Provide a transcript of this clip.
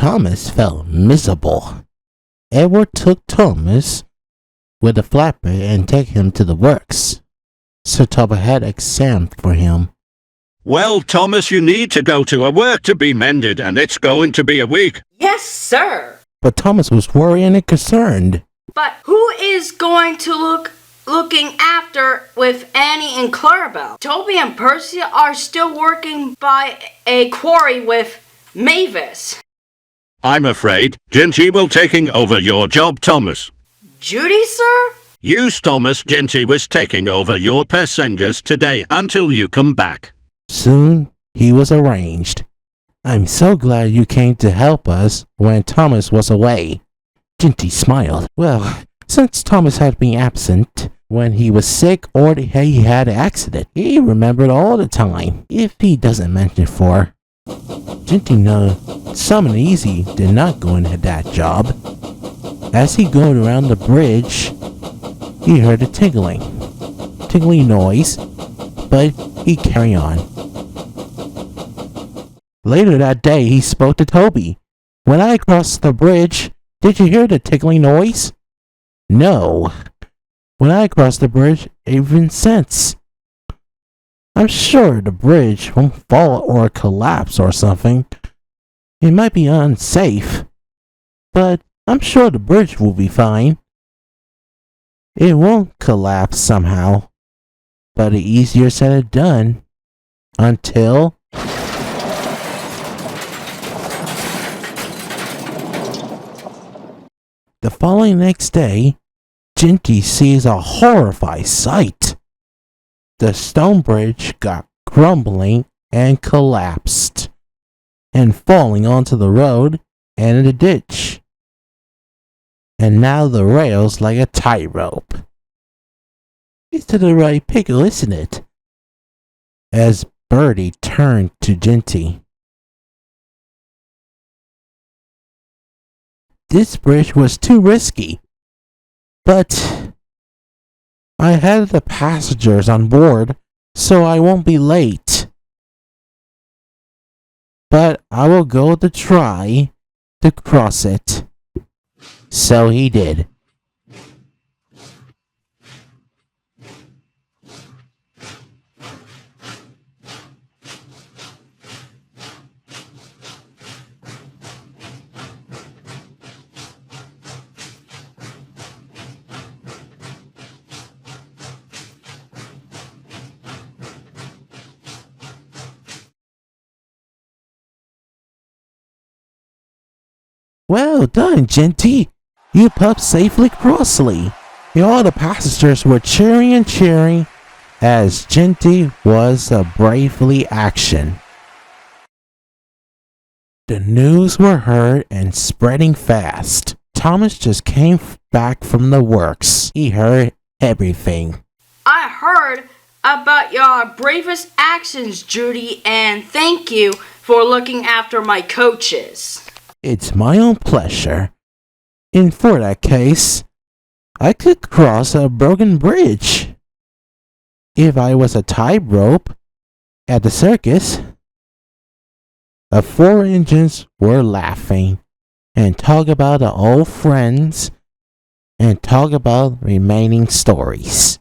Thomas felt miserable. Edward took Thomas with a flatbed and take him to the works. Sir Toby had an exam for him. Well, Thomas, you need to go to a work to be mended, and it's going to be a week. Yes, sir. But Thomas was worried and concerned. But who is going to looking after with Annie and Clarabelle? Toby and Percy are still working by a quarry with Mavis. I'm afraid Jinty will taking over your job, Thomas. Judy, sir? Use Thomas. Jinty was taking over your passengers today until you come back. Soon he was arranged. I'm so glad you came to help us when Thomas was away. Jinty smiled. Well, since Thomas had been absent when he was sick or he had an accident, he remembered all the time. If he doesn't mention for, Jinty knew Summon Easy did not go into that job. As he going around the bridge, he heard a tinkling noise, but he carried on. Later that day, he spoke to Toby. When I crossed the bridge, did you hear the tickling noise? No. When I crossed the bridge, even since. I'm sure the bridge won't fall or collapse or something. It might be unsafe, but I'm sure the bridge will be fine. It won't collapse somehow, but it's easier said than done. Until... The following next day, Jinty sees a horrifying sight. The stone bridge got crumbling and collapsed, and falling onto the road and in the ditch. And now the rail's like a tightrope. It's to the right pickle, isn't it? As Bertie turned to Jinty. This bridge was too risky, but I had the passengers on board, so I won't be late. But I will go to try to cross it. So he did. Well done, Jinty. You pumped safely crossly. And all the passengers were cheering and cheering as Jinty was bravely action. The news were heard and spreading fast. Thomas just came back from the works. He heard everything. I heard about your bravest actions, Judy, and thank you for looking after my coaches. It's my own pleasure. And for that case, I could cross a broken bridge. If I was a tightrope at the circus. The four engines were laughing and talk about the old friends and talk about remaining stories.